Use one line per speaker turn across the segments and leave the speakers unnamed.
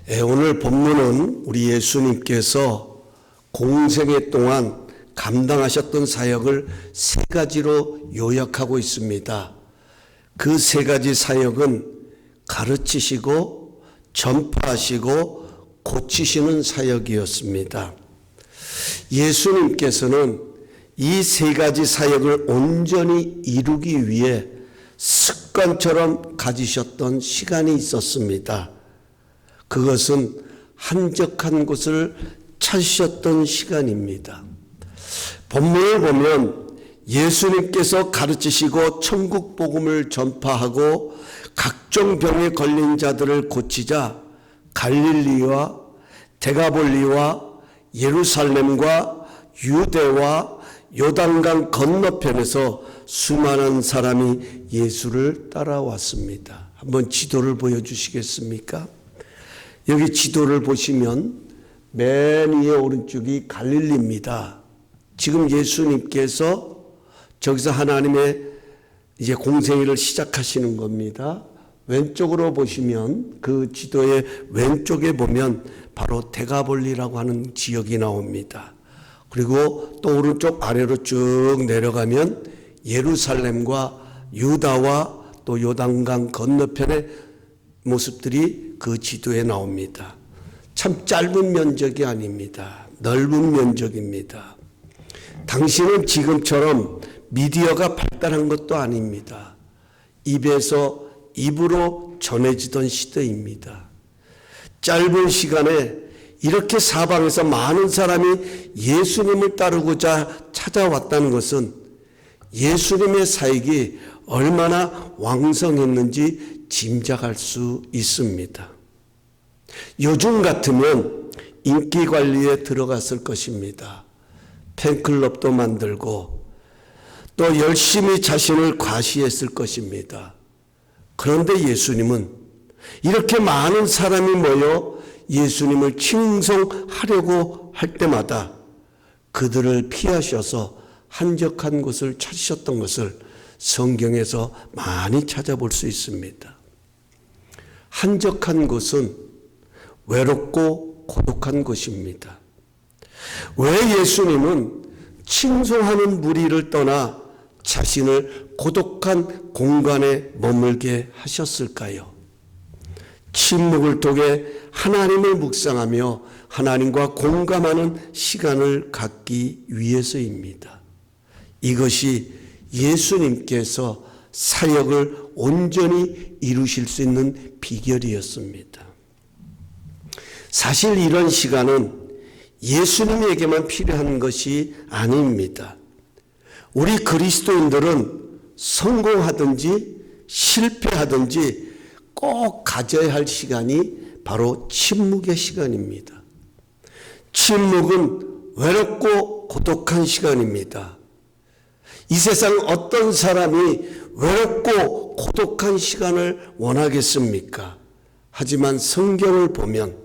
오늘 본문은 우리 예수님께서 공생애 동안 감당하셨던 사역을 세 가지로 요약하고 있습니다. 그 세 가지 사역은 가르치시고 전파하시고 고치시는 사역이었습니다. 예수님께서는 이 세 가지 사역을 온전히 이루기 위해 습관처럼 가지셨던 시간이 있었습니다. 그것은 한적한 곳을 찾으셨던 시간입니다. 본문을 보면 예수님께서 가르치시고 천국 복음을 전파하고 각종 병에 걸린 자들을 고치자 갈릴리와 데가볼리와 예루살렘과 유대와 요단강 건너편에서 수많은 사람이 예수를 따라왔습니다. 한번 지도를 보여주시겠습니까? 여기 지도를 보시면 맨 위에 오른쪽이 갈릴리입니다. 지금 예수님께서 저기서 하나님의 이제 공생애를 시작하시는 겁니다. 왼쪽으로 보시면 그 지도의 왼쪽에 보면 바로 데가볼리라고 하는 지역이 나옵니다. 그리고 또 오른쪽 아래로 쭉 내려가면 예루살렘과 유다와 또 요단강 건너편의 모습들이 그 지도에 나옵니다. 참 짧은 면적이 아닙니다. 넓은 면적입니다. 당시는 지금처럼 미디어가 발달한 것도 아닙니다. 입에서 입으로 전해지던 시대입니다. 짧은 시간에 이렇게 사방에서 많은 사람이 예수님을 따르고자 찾아왔다는 것은 예수님의 사역이 얼마나 왕성했는지 짐작할 수 있습니다. 요즘 같으면 인기 관리에 들어갔을 것입니다. 팬클럽도 만들고 또 열심히 자신을 과시했을 것입니다. 그런데 예수님은 이렇게 많은 사람이 모여 예수님을 칭송하려고 할 때마다 그들을 피하셔서 한적한 곳을 찾으셨던 것을 성경에서 많이 찾아볼 수 있습니다. 한적한 곳은 외롭고 고독한 곳입니다. 왜 예수님은 칭송하는 무리를 떠나 자신을 고독한 공간에 머물게 하셨을까요? 침묵을 통해 하나님을 묵상하며 하나님과 공감하는 시간을 갖기 위해서입니다. 이것이 예수님께서 사역을 온전히 이루실 수 있는 비결이었습니다. 사실 이런 시간은 예수님에게만 필요한 것이 아닙니다. 우리 그리스도인들은 성공하든지 실패하든지 꼭 가져야 할 시간이 바로 침묵의 시간입니다. 침묵은 외롭고 고독한 시간입니다. 이 세상 어떤 사람이 외롭고 고독한 시간을 원하겠습니까? 하지만 성경을 보면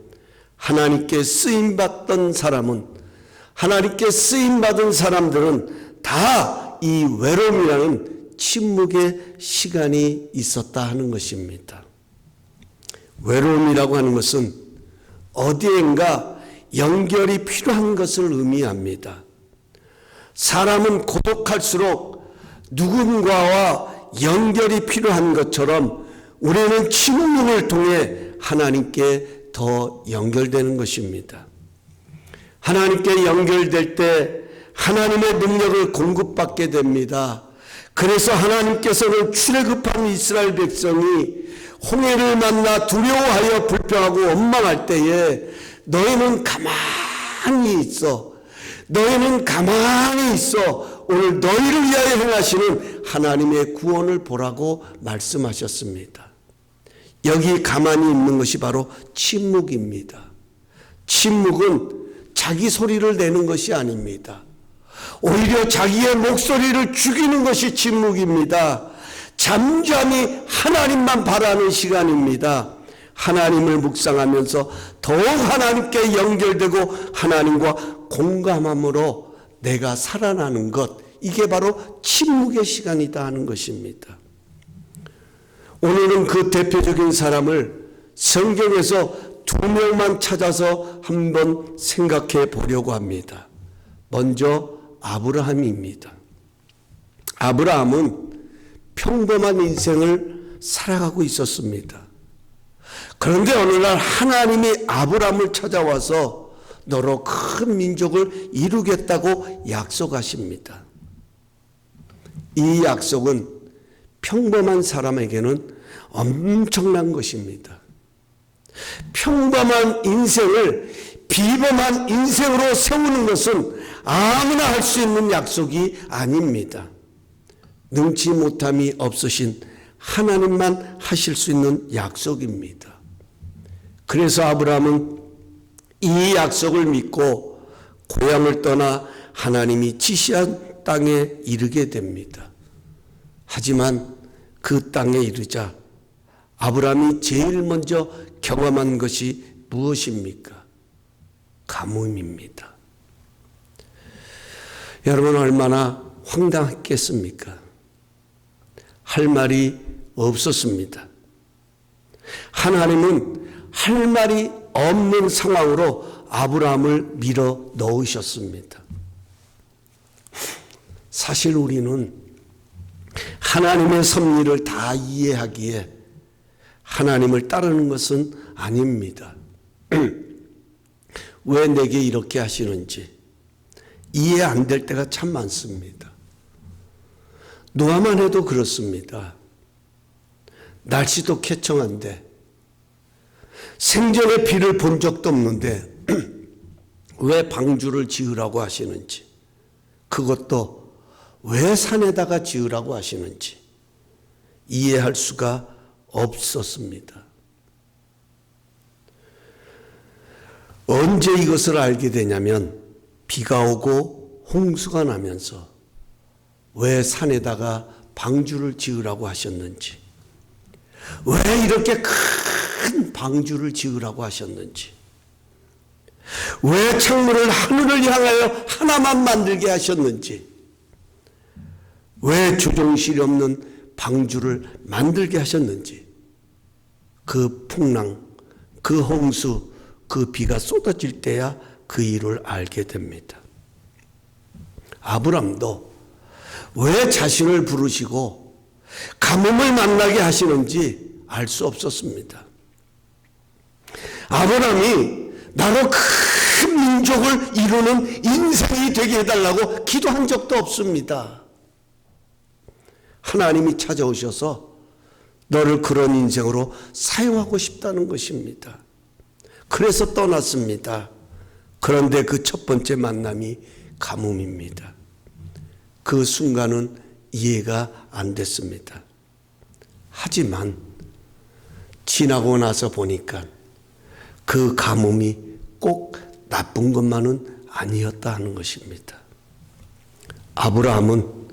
하나님께 쓰임받던 사람은, 하나님께 쓰임받은 사람들은 다 이 외로움이라는 침묵의 시간이 있었다 하는 것입니다. 외로움이라고 하는 것은 어디엔가 연결이 필요한 것을 의미합니다. 사람은 고독할수록 누군가와 연결이 필요한 것처럼 우리는 침묵을 통해 하나님께 더 연결되는 것입니다. 하나님께 연결될 때 하나님의 능력을 공급받게 됩니다. 그래서 하나님께서는 출애굽한 이스라엘 백성이 홍해를 만나 두려워하여 불평하고 원망할 때에 너희는 가만히 있어. 너희는 가만히 있어. 오늘 너희를 위하여 행하시는 하나님의 구원을 보라고 말씀하셨습니다. 여기 가만히 있는 것이 바로 침묵입니다. 침묵은 자기 소리를 내는 것이 아닙니다. 오히려 자기의 목소리를 죽이는 것이 침묵입니다. 잠잠히 하나님만 바라는 시간입니다. 하나님을 묵상하면서 더욱 하나님께 연결되고 하나님과 공감함으로 내가 살아나는 것, 이게 바로 침묵의 시간이다 하는 것입니다. 오늘은 그 대표적인 사람을 성경에서 두 두 명만 찾아서 한번 생각해 보려고 합니다. 먼저 아브라함입니다. 아브라함은 평범한 인생을 살아가고 있었습니다. 그런데 어느 날 하나님이 아브라함을 찾아와서 너로 큰 민족을 이루겠다고 약속하십니다. 이 약속은 평범한 사람에게는 엄청난 것입니다. 평범한 인생을 비범한 인생으로 세우는 것은 아무나 할 수 있는 약속이 아닙니다. 능치 못함이 없으신 하나님만 하실 수 있는 약속입니다. 그래서 아브라함은 이 약속을 믿고 고향을 떠나 하나님이 지시한 땅에 이르게 됩니다. 하지만 그 땅에 이르자 아브라함이 제일 먼저 경험한 것이 무엇입니까? 가뭄입니다. 여러분 얼마나 황당했겠습니까? 할 말이 없었습니다. 하나님은 할 말이 없는 상황으로 아브라함을 밀어 넣으셨습니다. 사실 우리는 하나님의 섭리를 다 이해하기에 하나님을 따르는 것은 아닙니다. 왜 내게 이렇게 하시는지 이해 안 될 때가 참 많습니다. 노아만 해도 그렇습니다. 날씨도 쾌청한데 생전에 비를 본 적도 없는데 왜 방주를 지으라고 하시는지, 그것도 왜 산에다가 지으라고 하시는지 이해할 수가 없었습니다. 언제 이것을 알게 되냐면 비가 오고 홍수가 나면서 왜 산에다가 방주를 지으라고 하셨는지, 왜 이렇게 큰 방주를 지으라고 하셨는지, 왜 창문을 하늘을 향하여 하나만 만들게 하셨는지, 왜 조종실이 없는 방주를 만들게 하셨는지, 그 풍랑, 그 홍수, 그 비가 쏟아질 때야 그 이유를 알게 됩니다. 아브람도 왜 자신을 부르시고 가뭄을 만나게 하시는지 알 수 없었습니다. 아브람이 나로 큰 민족을 이루는 인생이 되게 해달라고 기도한 적도 없습니다. 하나님이 찾아오셔서 너를 그런 인생으로 사용하고 싶다는 것입니다. 그래서 떠났습니다. 그런데 그 첫 번째 만남이 가뭄입니다. 그 순간은 이해가 안 됐습니다. 하지만 지나고 나서 보니까 그 가뭄이 꼭 나쁜 것만은 아니었다 하는 것입니다. 아브라함은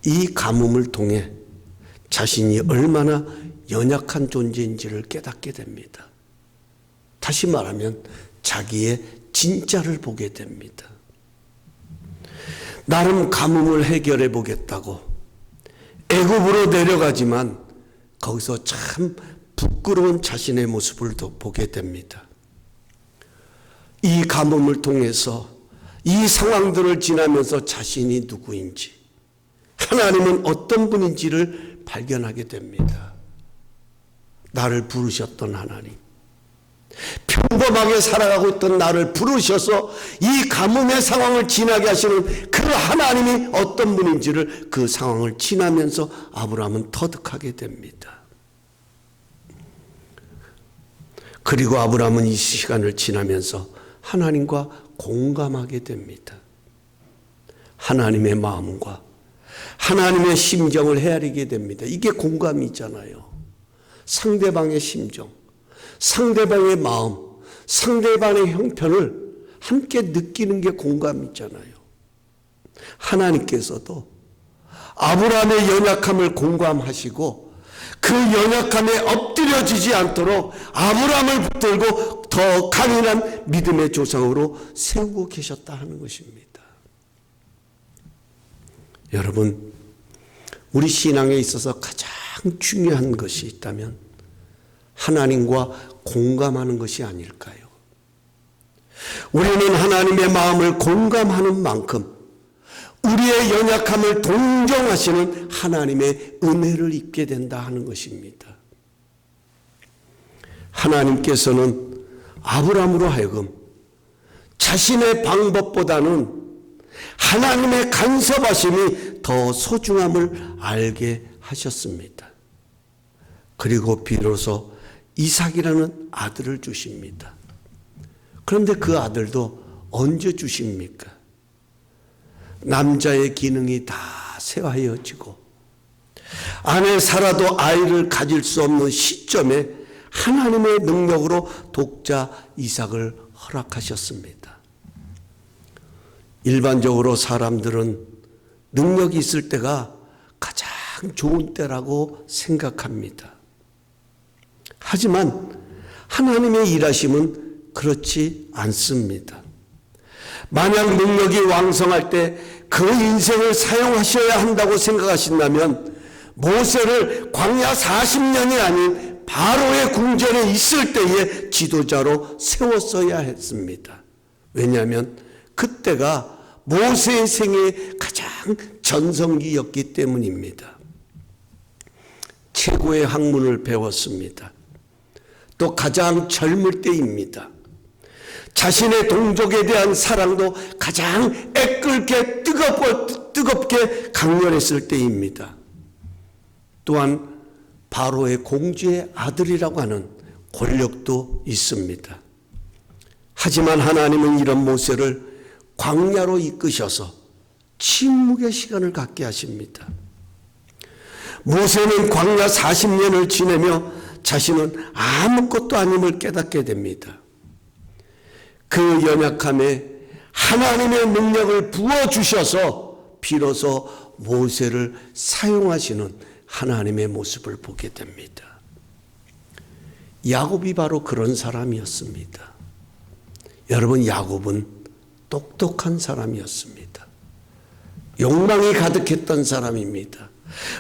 이 가뭄을 통해 자신이 얼마나 연약한 존재인지를 깨닫게 됩니다. 다시 말하면 자기의 진짜를 보게 됩니다. 나름 가뭄을 해결해 보겠다고 애굽으로 내려가지만 거기서 참 부끄러운 자신의 모습을 보게 됩니다. 이 가뭄을 통해서 이 상황들을 지나면서 자신이 누구인지, 하나님은 어떤 분인지를 발견하게 됩니다. 나를 부르셨던 하나님, 평범하게 살아가고 있던 나를 부르셔서 이 가뭄의 상황을 지나게 하시는 그 하나님이 어떤 분인지를 그 상황을 지나면서 아브라함은 터득하게 됩니다. 그리고 아브라함은 이 시간을 지나면서 하나님과 공감하게 됩니다. 하나님의 마음과 하나님의 심정을 헤아리게 됩니다. 이게 공감이잖아요. 상대방의 심정, 상대방의 마음, 상대방의 형편을 함께 느끼는 게 공감이잖아요. 하나님께서도 아브라함의 연약함을 공감하시고 그 연약함에 엎드려지지 않도록 아브라함을 붙들고 더 강인한 믿음의 조상으로 세우고 계셨다 하는 것입니다. 여러분, 우리 신앙에 있어서 가장 중요한 것이 있다면 하나님과 공감하는 것이 아닐까요? 우리는 하나님의 마음을 공감하는 만큼 우리의 연약함을 동정하시는 하나님의 은혜를 입게 된다 하는 것입니다. 하나님께서는 아브라함으로 하여금 자신의 방법보다는 하나님의 간섭하심이 더 소중함을 알게 하셨습니다. 그리고 비로소 이삭이라는 아들을 주십니다. 그런데 그 아들도 언제 주십니까? 남자의 기능이 다 쇠화해지고 아내 사라도 아이를 가질 수 없는 시점에 하나님의 능력으로 독자 이삭을 허락하셨습니다. 일반적으로 사람들은 능력이 있을 때가 가장 좋은 때라고 생각합니다. 하지만 하나님의 일하심은 그렇지 않습니다. 만약 능력이 왕성할 때 그 인생을 사용하셔야 한다고 생각하신다면 모세를 광야 40년이 아닌 바로의 궁전에 있을 때의 지도자로 세웠어야 했습니다. 왜냐하면 그때가 모세의 생애의 가장 전성기였기 때문입니다. 최고의 학문을 배웠습니다. 또 가장 젊을 때입니다. 자신의 동족에 대한 사랑도 가장 애끓게 뜨겁게 강렬했을 때입니다. 또한 바로의 공주의 아들이라고 하는 권력도 있습니다. 하지만 하나님은 이런 모세를 광야로 이끄셔서 침묵의 시간을 갖게 하십니다. 모세는 광야 40년을 지내며 자신은 아무것도 아님을 깨닫게 됩니다. 그 연약함에 하나님의 능력을 부어주셔서 비로소 모세를 사용하시는 하나님의 모습을 보게 됩니다. 야곱이 바로 그런 사람이었습니다. 여러분, 야곱은 똑똑한 사람이었습니다. 욕망이 가득했던 사람입니다.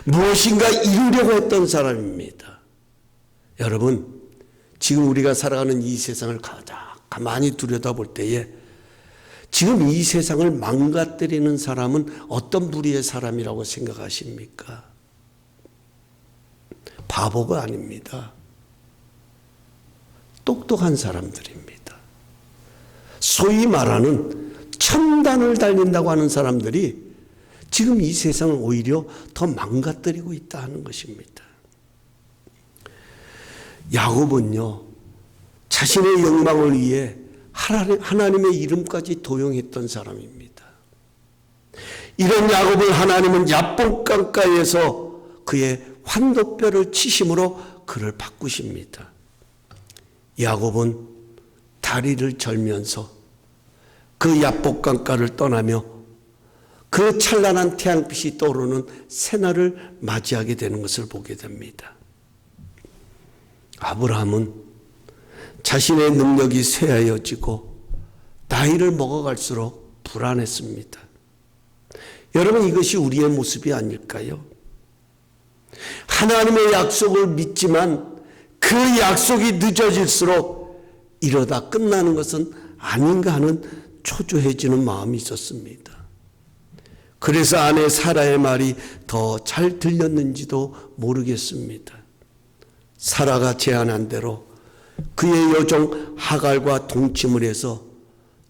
무엇인가 이루려고 했던 사람입니다. 여러분, 지금 우리가 살아가는 이 세상을 가만히 들여다볼 때에 지금 이 세상을 망가뜨리는 사람은 어떤 부류의 사람이라고 생각하십니까? 바보가 아닙니다. 똑똑한 사람들입니다. 소위 말하는 첨단을 달린다고 하는 사람들이 지금 이 세상을 오히려 더 망가뜨리고 있다 하는 것입니다. 야곱은요, 자신의 욕망을 위해 하나님의 이름까지 도용했던 사람입니다. 이런 야곱을 하나님은 야복강가에서 그의 환도뼈를 치심으로 그를 바꾸십니다. 야곱은 다리를 절면서 그 야복강가를 떠나며 그 찬란한 태양빛이 떠오르는 새날을 맞이하게 되는 것을 보게 됩니다. 아브라함은 자신의 능력이 쇠하여지고 나이를 먹어갈수록 불안했습니다. 여러분, 이것이 우리의 모습이 아닐까요? 하나님의 약속을 믿지만 그 약속이 늦어질수록 이러다 끝나는 것은 아닌가 하는 초조해지는 마음이 있었습니다. 그래서 아내 사라의 말이 더 잘 들렸는지도 모르겠습니다. 사라가 제안한 대로 그의 여종 하갈과 동침을 해서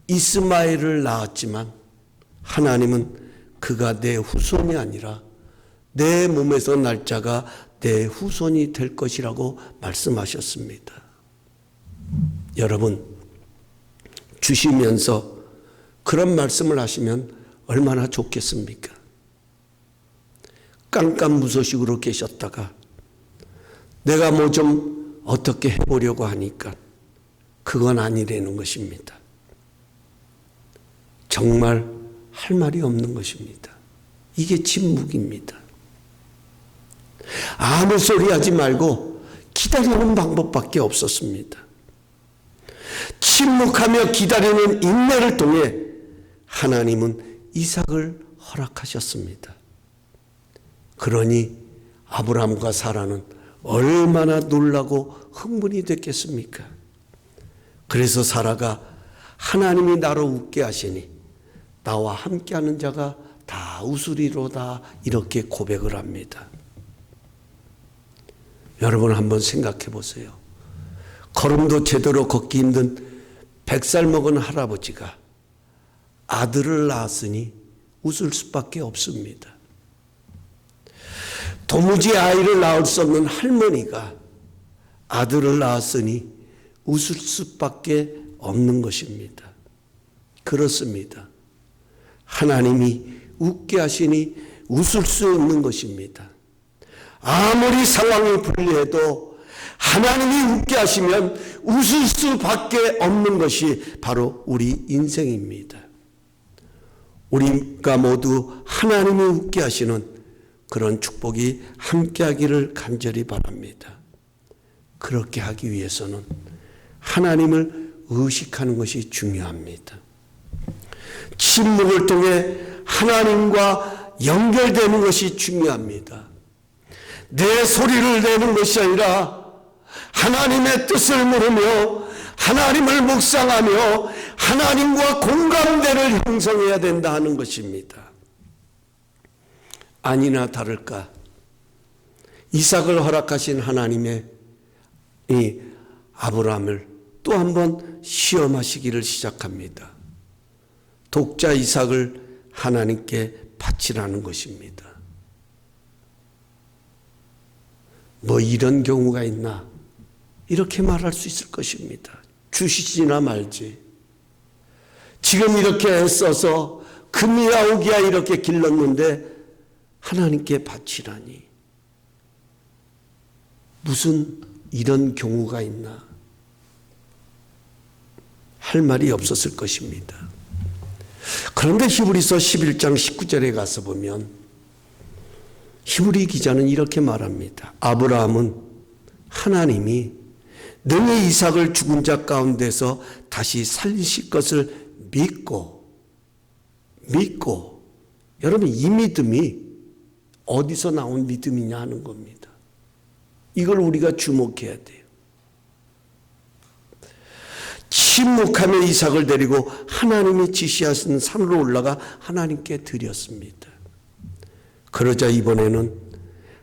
이스마엘을 낳았지만 하나님은 그가 내 후손이 아니라 내 몸에서 날 자가 내 후손이 될 것이라고 말씀하셨습니다. 여러분, 주시면서 그런 말씀을 하시면 얼마나 좋겠습니까? 깜깜무소식으로 계셨다가 내가 뭐 좀 어떻게 해보려고 하니까 그건 아니라는 것입니다. 정말 할 말이 없는 것입니다. 이게 침묵입니다. 아무 소리 하지 말고 기다리는 방법밖에 없었습니다. 침묵하며 기다리는 인내를 통해 하나님은 이삭을 허락하셨습니다. 그러니 아브라함과 사라는 얼마나 놀라고 흥분이 됐겠습니까? 그래서 사라가 하나님이 나로 웃게 하시니 나와 함께하는 자가 다 웃으리로다 이렇게 고백을 합니다. 여러분 한번 생각해 보세요. 걸음도 제대로 걷기 힘든 100살 먹은 할아버지가 아들을 낳았으니 웃을 수밖에 없습니다. 도무지 아이를 낳을 수 없는 할머니가 아들을 낳았으니 웃을 수밖에 없는 것입니다. 그렇습니다. 하나님이 웃게 하시니 웃을 수 없는 것입니다. 아무리 상황이 불리해도 하나님이 웃게 하시면 웃을 수밖에 없는 것이 바로 우리 인생입니다. 우리가 모두 하나님이 웃게 하시는 그런 축복이 함께하기를 간절히 바랍니다. 그렇게 하기 위해서는 하나님을 의식하는 것이 중요합니다. 침묵을 통해 하나님과 연결되는 것이 중요합니다. 내 소리를 내는 것이 아니라 하나님의 뜻을 물으며 하나님을 묵상하며 하나님과 공감대를 형성해야 된다 하는 것입니다. 아니나 다를까 이삭을 허락하신 하나님의 이 아브라함을 또 한 번 시험하시기를 시작합니다. 독자 이삭을 하나님께 바치라는 것입니다. 뭐 이런 경우가 있나? 이렇게 말할 수 있을 것입니다. 주시지나 말지. 지금 이렇게 애써서 금이야 오기야 이렇게 길렀는데 하나님께 바치라니. 무슨 이런 경우가 있나? 할 말이 없었을 것입니다. 그런데 히브리서 11장 19절에 가서 보면 히브리 기자는 이렇게 말합니다. 아브라함은 하나님이 능히 이삭을 죽은 자 가운데서 다시 살리실 것을 믿고 여러분 이 믿음이 어디서 나온 믿음이냐 하는 겁니다. 이걸 우리가 주목해야 돼요. 침묵하며 이삭을 데리고 하나님이 지시하신 산으로 올라가 하나님께 드렸습니다. 그러자 이번에는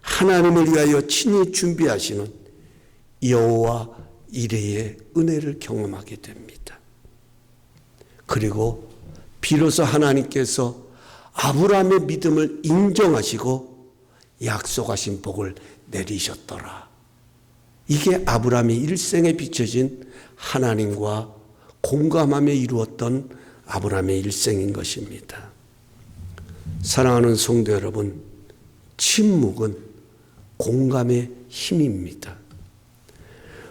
하나님을 위하여 친히 준비하시는 여호와 이레의 은혜를 경험하게 됩니다. 그리고 비로소 하나님께서 아브라함의 믿음을 인정하시고 약속하신 복을 내리셨더라. 이게 아브라함의 일생에 비춰진 하나님과 공감하며 이루었던 아브라함의 일생인 것입니다. 사랑하는 성도 여러분, 침묵은 공감의 힘입니다.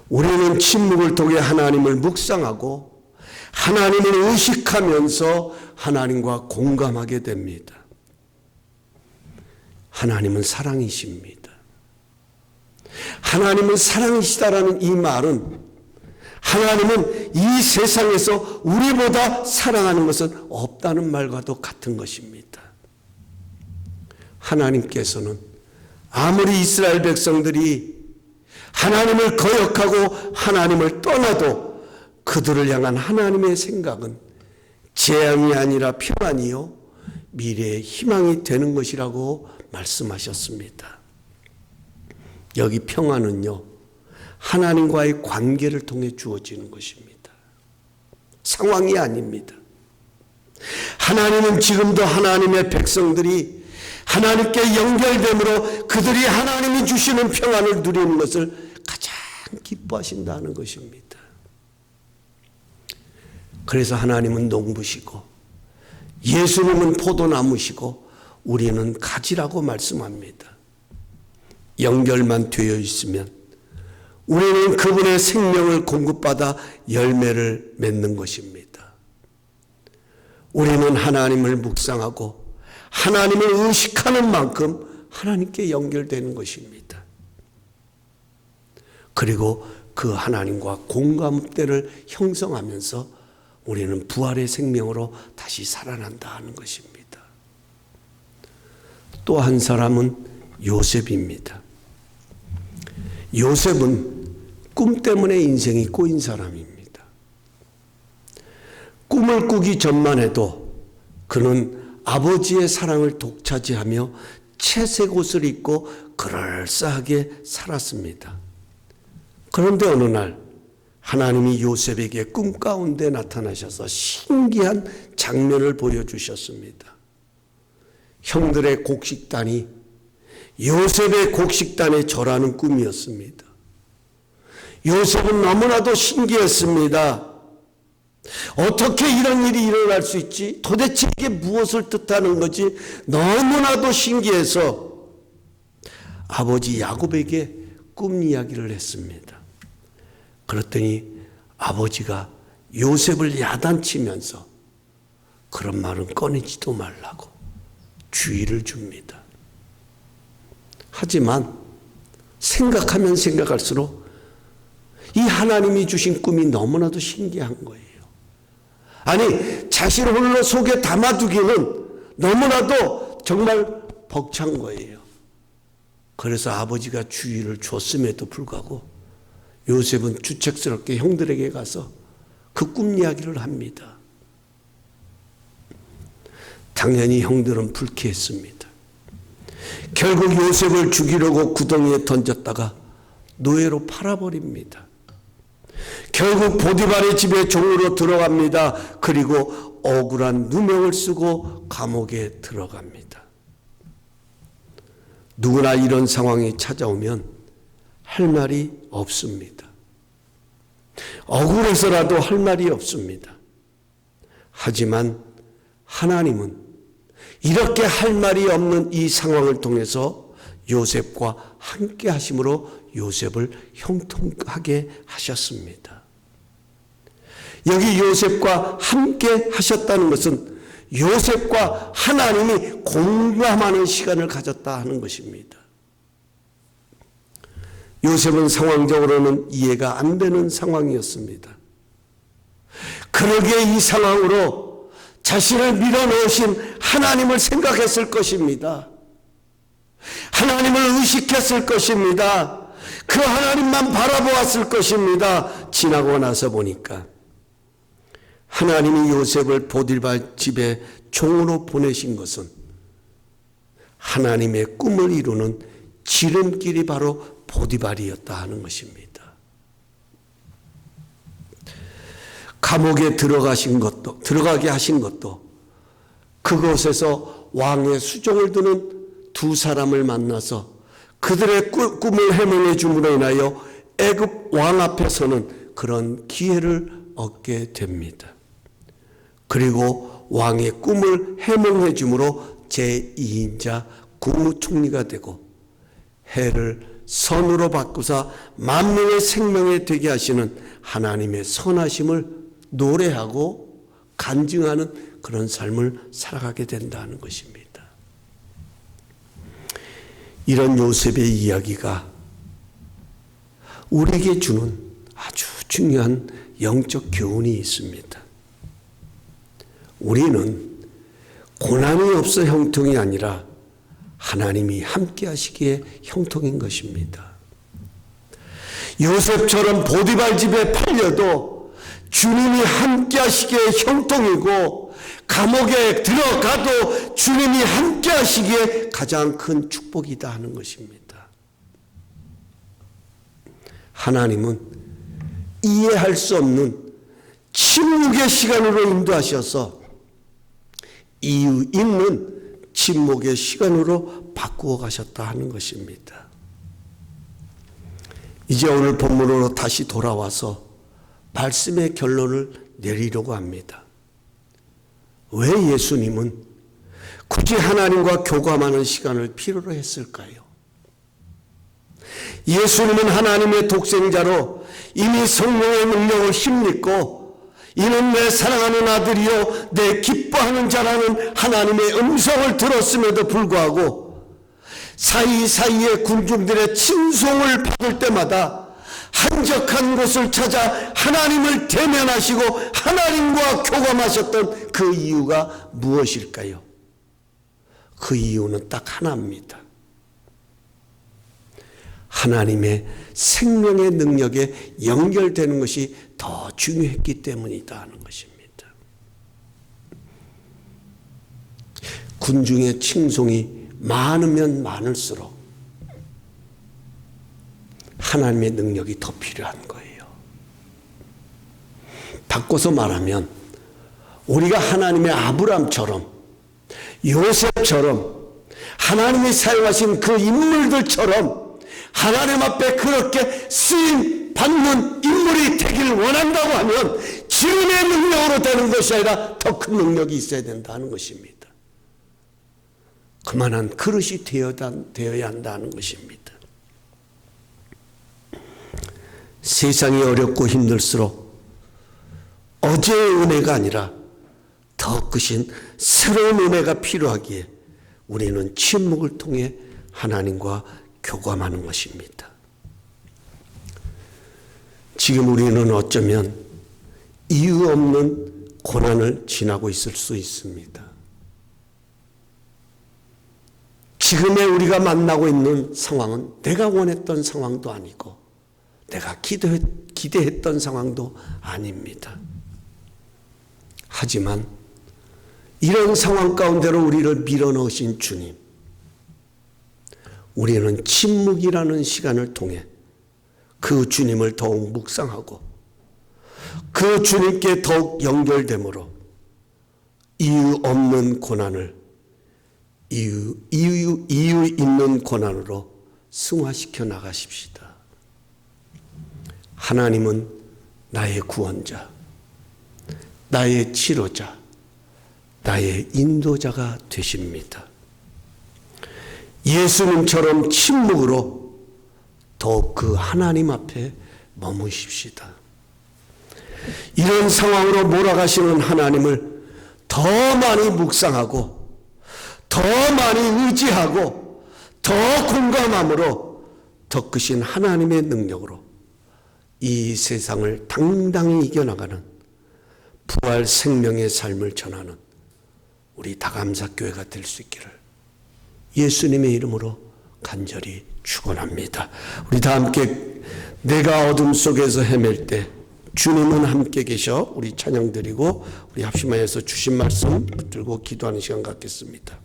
우리는 침묵을 통해 하나님을 묵상하고 하나님을 의식하면서 하나님과 공감하게 됩니다. 하나님은 사랑이십니다. 하나님은 사랑이시다라는 이 말은 하나님은 이 세상에서 우리보다 사랑하는 것은 없다는 말과도 같은 것입니다. 하나님께서는 아무리 이스라엘 백성들이 하나님을 거역하고 하나님을 떠나도 그들을 향한 하나님의 생각은 재앙이 아니라 평안이요 미래의 희망이 되는 것이라고 말씀하셨습니다. 여기 평안은요 하나님과의 관계를 통해 주어지는 것입니다. 상황이 아닙니다. 하나님은 지금도 하나님의 백성들이 하나님께 연결됨으로 그들이 하나님이 주시는 평안을 누리는 것을 가장 기뻐하신다는 것입니다. 그래서 하나님은 농부시고 예수님은 포도나무시고 우리는 가지라고 말씀합니다. 연결만 되어 있으면 우리는 그분의 생명을 공급받아 열매를 맺는 것입니다. 우리는 하나님을 묵상하고 하나님을 의식하는 만큼 하나님께 연결되는 것입니다. 그리고 그 하나님과 공감대를 형성하면서 우리는 부활의 생명으로 다시 살아난다 하는 것입니다. 또 한 사람은 요셉입니다. 요셉은 꿈 때문에 인생이 꼬인 사람입니다. 꿈을 꾸기 전만 해도 그는 아버지의 사랑을 독차지하며 채색 옷을 입고 그럴싸하게 살았습니다. 그런데 어느 날 하나님이 요셉에게 꿈 가운데 나타나셔서 신기한 장면을 보여주셨습니다. 형들의 곡식단이 요셉의 곡식단에 절하는 꿈이었습니다. 요셉은 너무나도 신기했습니다. 어떻게 이런 일이 일어날 수 있지? 도대체 이게 무엇을 뜻하는 거지? 너무나도 신기해서 아버지 야곱에게 꿈 이야기를 했습니다. 그랬더니 아버지가 요셉을 야단치면서 그런 말은 꺼내지도 말라고 주의를 줍니다. 하지만 생각하면 생각할수록 이 하나님이 주신 꿈이 너무나도 신기한 거예요. 아니, 자신 홀로 속에 담아두기는 너무나도 정말 벅찬 거예요. 그래서 아버지가 주의를 줬음에도 불구하고 요셉은 주책스럽게 형들에게 가서 그 꿈 이야기를 합니다. 당연히 형들은 불쾌했습니다. 결국 요셉을 죽이려고 구덩이에 던졌다가 노예로 팔아버립니다. 결국 보디발의 집에 종으로 들어갑니다. 그리고 억울한 누명을 쓰고 감옥에 들어갑니다. 누구나 이런 상황이 찾아오면 할 말이 없습니다. 억울해서라도 할 말이 없습니다. 하지만 하나님은 이렇게 할 말이 없는 이 상황을 통해서 요셉과 함께 하심으로 요셉을 형통하게 하셨습니다. 여기 요셉과 함께 하셨다는 것은 요셉과 하나님이 공감하는 시간을 가졌다 하는 것입니다. 요셉은 상황적으로는 이해가 안 되는 상황이었습니다. 그러기에 이 상황으로 자신을 밀어넣으신 하나님을 생각했을 것입니다. 하나님을 의식했을 것입니다. 그 하나님만 바라보았을 것입니다. 지나고 나서 보니까 하나님이 요셉을 보디발 집에 종으로 보내신 것은 하나님의 꿈을 이루는 지름길이 바로 보디발이었다 하는 것입니다. 감옥에 들어가게 하신 것도 그곳에서 왕의 수종을 두는 두 사람을 만나서 그들의 꿈을 해몽해 줌으로 인하여 애굽 왕 앞에서는 그런 기회를 얻게 됩니다. 그리고 왕의 꿈을 해몽해 줌으로 제2인자 국무총리가 되고 해를 선으로 바꾸사 만민의 생명에 되게 하시는 하나님의 선하심을 노래하고 간증하는 그런 삶을 살아가게 된다는 것입니다. 이런 요셉의 이야기가 우리에게 주는 아주 중요한 영적 교훈이 있습니다. 우리는 고난이 없어 형통이 아니라 하나님이 함께 하시기에 형통인 것입니다. 요셉처럼 보디발 집에 팔려도 주님이 함께 하시기에 형통이고, 감옥에 들어가도 주님이 함께 하시기에 가장 큰 축복이다 하는 것입니다. 하나님은 이해할 수 없는 침묵의 시간으로 인도하셔서 이유 있는 침묵의 시간으로 바꾸어 가셨다 하는 것입니다. 이제 오늘 본문으로 다시 돌아와서 말씀의 결론을 내리려고 합니다. 왜 예수님은 굳이 하나님과 교감하는 시간을 필요로 했을까요? 예수님은 하나님의 독생자로 이미 성령의 능력을 힘입고 이는 내 사랑하는 아들이요 내 기뻐하는 자라는 하나님의 음성을 들었음에도 불구하고 사이사이에 군중들의 친송을 받을 때마다 한적한 곳을 찾아 하나님을 대면하시고 하나님과 교감하셨던 그 이유가 무엇일까요? 그 이유는 딱 하나입니다. 하나님의 생명의 능력에 연결되는 것이 더 중요했기 때문이다 하는 것입니다. 군중의 칭송이 많으면 많을수록 하나님의 능력이 더 필요한 거예요. 바꿔서 말하면 우리가 하나님의 아브람처럼 요셉처럼 하나님이 사용하신 그 인물들처럼 하나님 앞에 그렇게 쓰임 받는 인물이 되길 원한다고 하면 지금의 능력으로 되는 것이 아니라 더 큰 능력이 있어야 된다는 것입니다. 그만한 그릇이 되어야 한다는 것입니다. 세상이 어렵고 힘들수록 어제의 은혜가 아니라 더 크신 새로운 은혜가 필요하기에 우리는 침묵을 통해 하나님과 교감하는 것입니다. 지금 우리는 어쩌면 이유 없는 고난을 지나고 있을 수 있습니다. 지금의 우리가 만나고 있는 상황은 내가 원했던 상황도 아니고 내가 기대했던 상황도 아닙니다. 하지만 이런 상황 가운데로 우리를 밀어넣으신 주님, 우리는 침묵이라는 시간을 통해 그 주님을 더욱 묵상하고 그 주님께 더욱 연결되므로 이유 없는 고난을 이유 있는 고난으로 승화시켜 나가십시다. 하나님은 나의 구원자, 나의 치료자, 나의 인도자가 되십니다. 예수님처럼 침묵으로 더욱 그 하나님 앞에 머무십시다. 이런 상황으로 몰아가시는 하나님을 더 많이 묵상하고 더 많이 의지하고 더 공감함으로 더 크신 하나님의 능력으로 이 세상을 당당히 이겨나가는 부활 생명의 삶을 전하는 우리 다감사교회가 될 수 있기를 예수님의 이름으로 간절히 축원합니다. 우리 다 함께 내가 어둠 속에서 헤맬 때 주님은 함께 계셔 우리 찬양 드리고 우리 합심하여서 주신 말씀 붙들고 기도하는 시간 갖겠습니다.